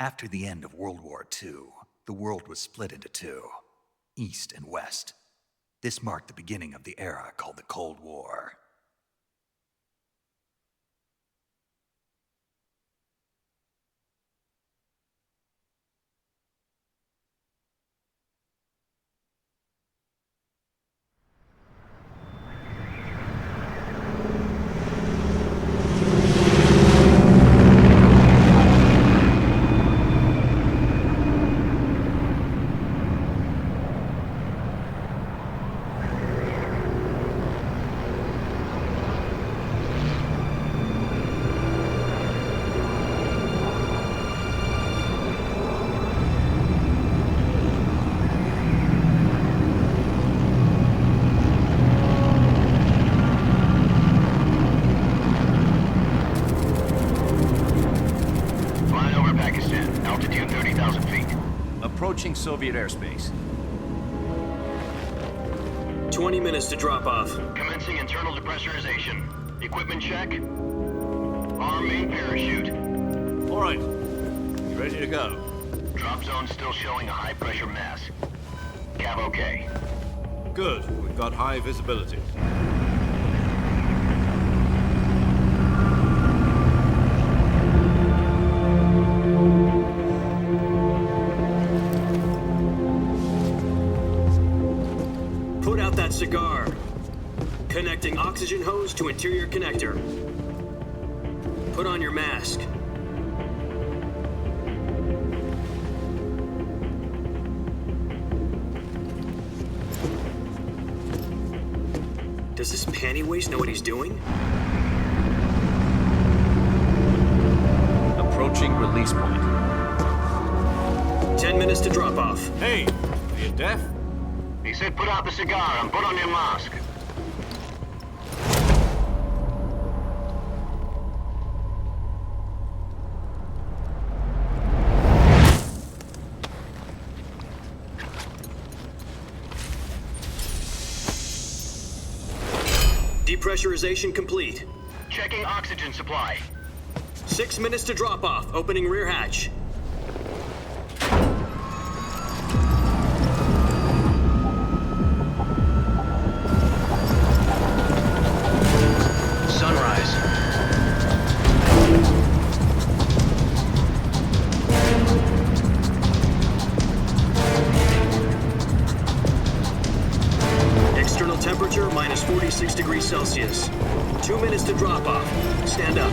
After the end of World War II, the world was split into two, East and West. This marked the beginning of the era called the Cold War. Approaching Soviet airspace. 20 minutes to drop off. Commencing internal depressurization. Equipment check. Arm main parachute. All right. You ready to go? Drop zone still showing a high pressure mass. Cav okay. Good. We've got high visibility. Put out that cigar. Connecting oxygen hose to interior connector. Put on your mask. Does this panty waste know what he's doing? Approaching release point. 10 minutes to drop off. Hey, are you deaf? He said put out the cigar and put on your mask. Depressurization complete. Checking oxygen supply. 6 minutes to drop off. Opening rear hatch. Sunrise. External temperature minus 46 degrees Celsius. 2 minutes to drop off. Stand up.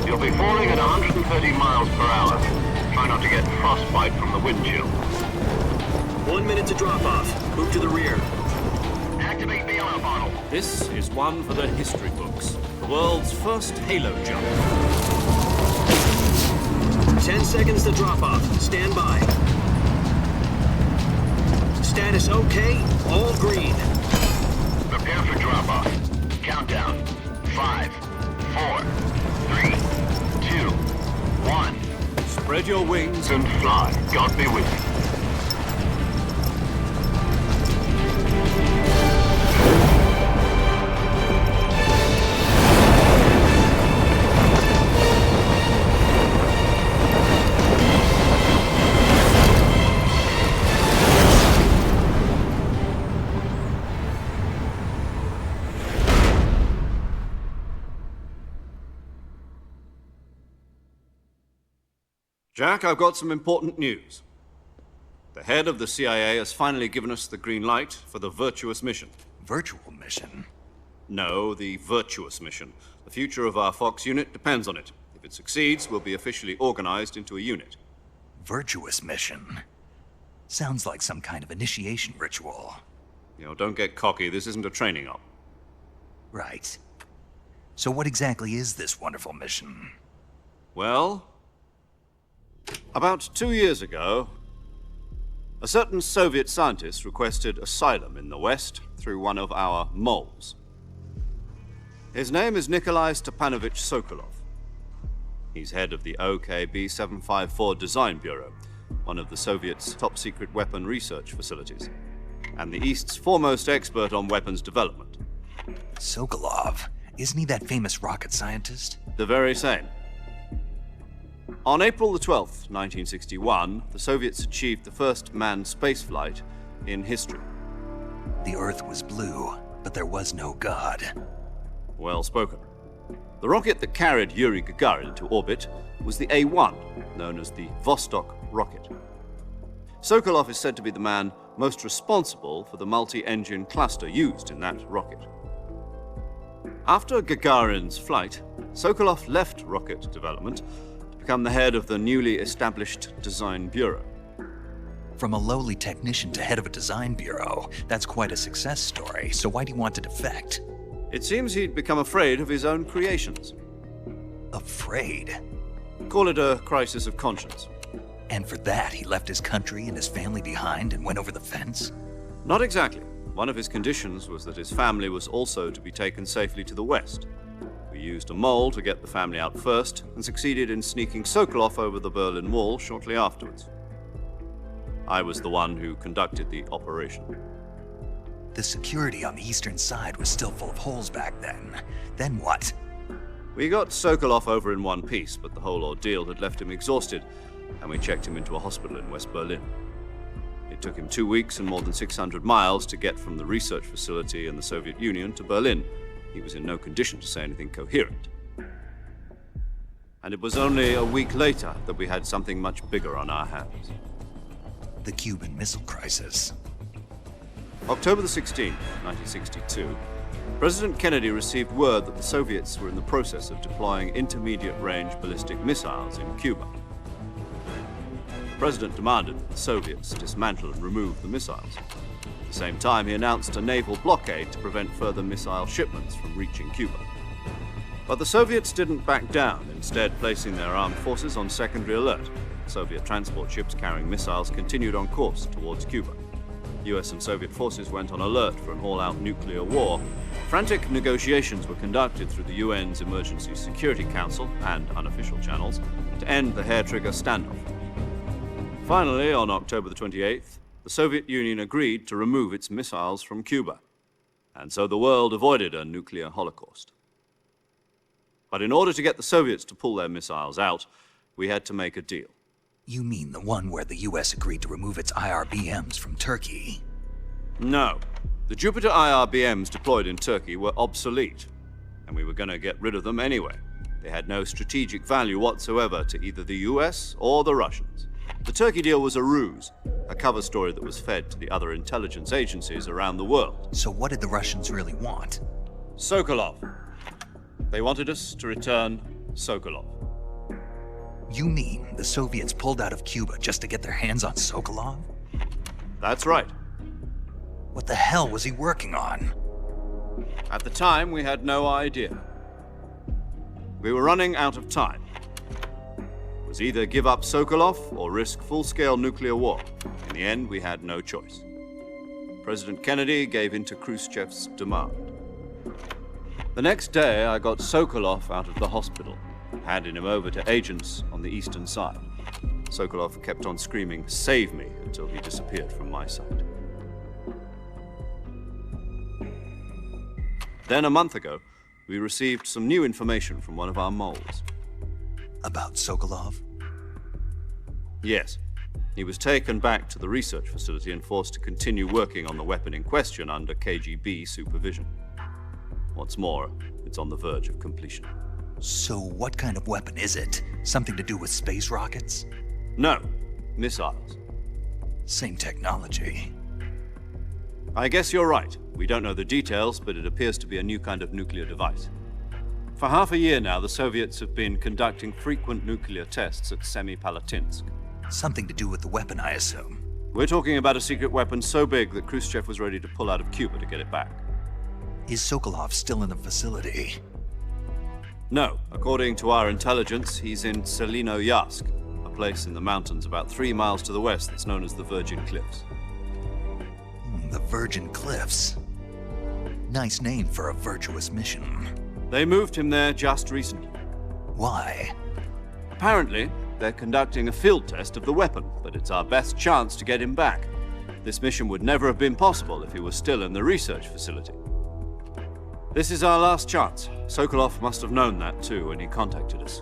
You'll be falling at 130 miles per hour. Try not to get frostbite from the wind chill. 1 minute to drop off. Move to the rear. Activate bailout bottle. This is one for the history books. The world's first halo jump. 10 seconds to drop off. Stand by. Status okay. All green. Prepare for drop-off. Countdown. 5, 4, 3, 2, 1. Spread your wings And fly. God be with you. Jack, I've got some important news. The head of the CIA has finally given us the green light for the virtuous mission. Virtual mission? No, the virtuous mission. The future of our Fox unit depends on it. If it succeeds, we'll be officially organized into a unit. Virtuous mission? Sounds like some kind of initiation ritual. You know, don't get cocky. This isn't a training op. Right. So what exactly is this wonderful mission? Well, about 2 years ago, a certain Soviet scientist requested asylum in the West through one of our moles. His name is Nikolai Stepanovich Sokolov. He's head of the OKB 754 Design Bureau, one of the Soviets' top-secret weapon research facilities, and the East's foremost expert on weapons development. Sokolov? Isn't he that famous rocket scientist? The very same. On April the 12th, 1961, the Soviets achieved the first manned spaceflight in history. The Earth was blue, but there was no God. Well spoken. The rocket that carried Yuri Gagarin to orbit was the A-1, known as the Vostok rocket. Sokolov is said to be the man most responsible for the multi-engine cluster used in that rocket. After Gagarin's flight, Sokolov left rocket development to become the head of the newly established Design Bureau. From a lowly technician to head of a design bureau, that's quite a success story, so why do you want to defect? It seems he'd become afraid of his own creations. Afraid? Call it a crisis of conscience. And for that, he left his country and his family behind and went over the fence? Not exactly. One of his conditions was that his family was also to be taken safely to the west. We used a mole to get the family out first and succeeded in sneaking Sokolov over the Berlin Wall shortly afterwards. I was the one who conducted the operation. The security on the eastern side was still full of holes back then. Then what? We got Sokolov over in one piece, but the whole ordeal had left him exhausted, and we checked him into a hospital in West Berlin. It took him 2 weeks and more than 600 miles to get from the research facility in the Soviet Union to Berlin. He was in no condition to say anything coherent. And it was only a week later that we had something much bigger on our hands. The Cuban Missile Crisis. October the 16th, 1962, President Kennedy received word that the Soviets were in the process of deploying intermediate-range ballistic missiles in Cuba. The President demanded that the Soviets dismantle and remove the missiles. At the same time, he announced a naval blockade to prevent further missile shipments from reaching Cuba. But the Soviets didn't back down, instead placing their armed forces on secondary alert. Soviet transport ships carrying missiles continued on course towards Cuba. US and Soviet forces went on alert for an all-out nuclear war. Frantic negotiations were conducted through the UN's Emergency Security Council and unofficial channels to end the hair-trigger standoff. Finally, on October the 28th, the Soviet Union agreed to remove its missiles from Cuba, and so the world avoided a nuclear holocaust. But in order to get the Soviets to pull their missiles out, we had to make a deal. You mean the one where the US agreed to remove its IRBMs from Turkey? No. The Jupiter IRBMs deployed in Turkey were obsolete, and we were going to get rid of them anyway. They had no strategic value whatsoever to either the US or the Russians. The Turkey deal was a ruse, a cover story that was fed to the other intelligence agencies around the world. So what did the Russians really want? Sokolov. They wanted us to return Sokolov. You mean the Soviets pulled out of Cuba just to get their hands on Sokolov? That's right. What the hell was he working on? At the time, we had no idea. We were running out of time. It was either give up Sokolov or risk full-scale nuclear war. In the end, we had no choice. President Kennedy gave in to Khrushchev's demand. The next day, I got Sokolov out of the hospital, handing him over to agents on the eastern side. Sokolov kept on screaming, "Save me," until he disappeared from my sight. Then a month ago, we received some new information from one of our moles. About Sokolov? Yes. He was taken back to the research facility and forced to continue working on the weapon in question under KGB supervision. What's more, it's on the verge of completion. So what kind of weapon is it? Something to do with space rockets? No, missiles. Same technology. I guess you're right. We don't know the details, but it appears to be a new kind of nuclear device. For half a year now, the Soviets have been conducting frequent nuclear tests at Semipalatinsk. Something to do with the weapon, I assume. We're talking about a secret weapon so big that Khrushchev was ready to pull out of Cuba to get it back. Is Sokolov still in the facility? No. According to our intelligence, he's in Selinoyarsk, a place in the mountains about 3 miles to the west that's known as the Virgin Cliffs. The Virgin Cliffs. Nice name for a virtuous mission. They moved him there just recently. Why? Apparently, they're conducting a field test of the weapon, but it's our best chance to get him back. This mission would never have been possible if he was still in the research facility. This is our last chance. Sokolov must have known that too when he contacted us.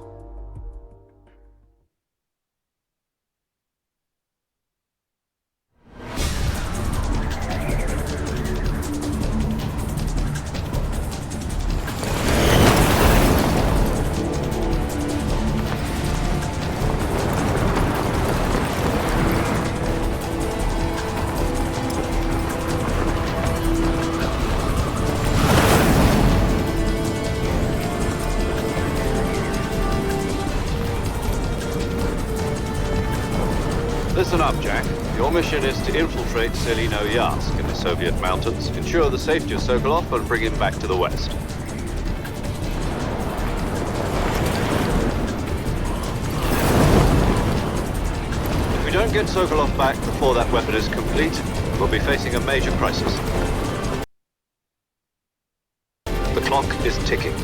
Listen up, Jack. Your mission is to infiltrate Selino-Yarsk in the Soviet mountains, ensure the safety of Sokolov, and bring him back to the West. If we don't get Sokolov back before that weapon is complete, we'll be facing a major crisis. The clock is ticking.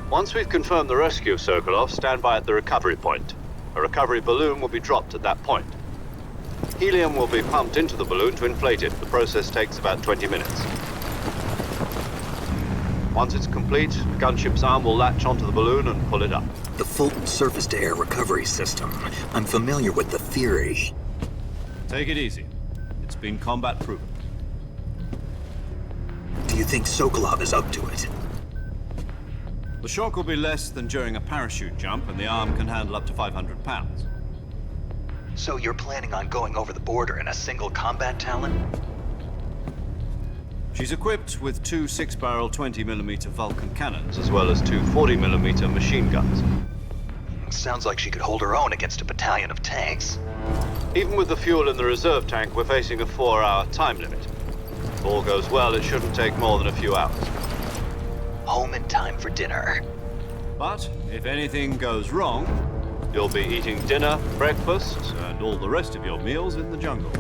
Once we've confirmed the rescue of Sokolov, stand by at the recovery point. A recovery balloon will be dropped at that point. Helium will be pumped into the balloon to inflate it. The process takes about 20 minutes. Once it's complete, the gunship's arm will latch onto the balloon and pull it up. The Fulton surface-to-air recovery system. I'm familiar with the theory. Take it easy. It's been combat-proven. Do you think Sokolov is up to it? The shock will be less than during a parachute jump, and the arm can handle up to 500 pounds. So you're planning on going over the border in a single combat Talon? She's equipped with two 6-barrel 20mm Vulcan cannons, as well as two 40mm machine guns. Sounds like she could hold her own against a battalion of tanks. Even with the fuel in the reserve tank, we're facing a 4-hour time limit. If all goes well, it shouldn't take more than a few hours. Home in time for dinner. But if anything goes wrong, you'll be eating dinner, breakfast, and all the rest of your meals in the jungle.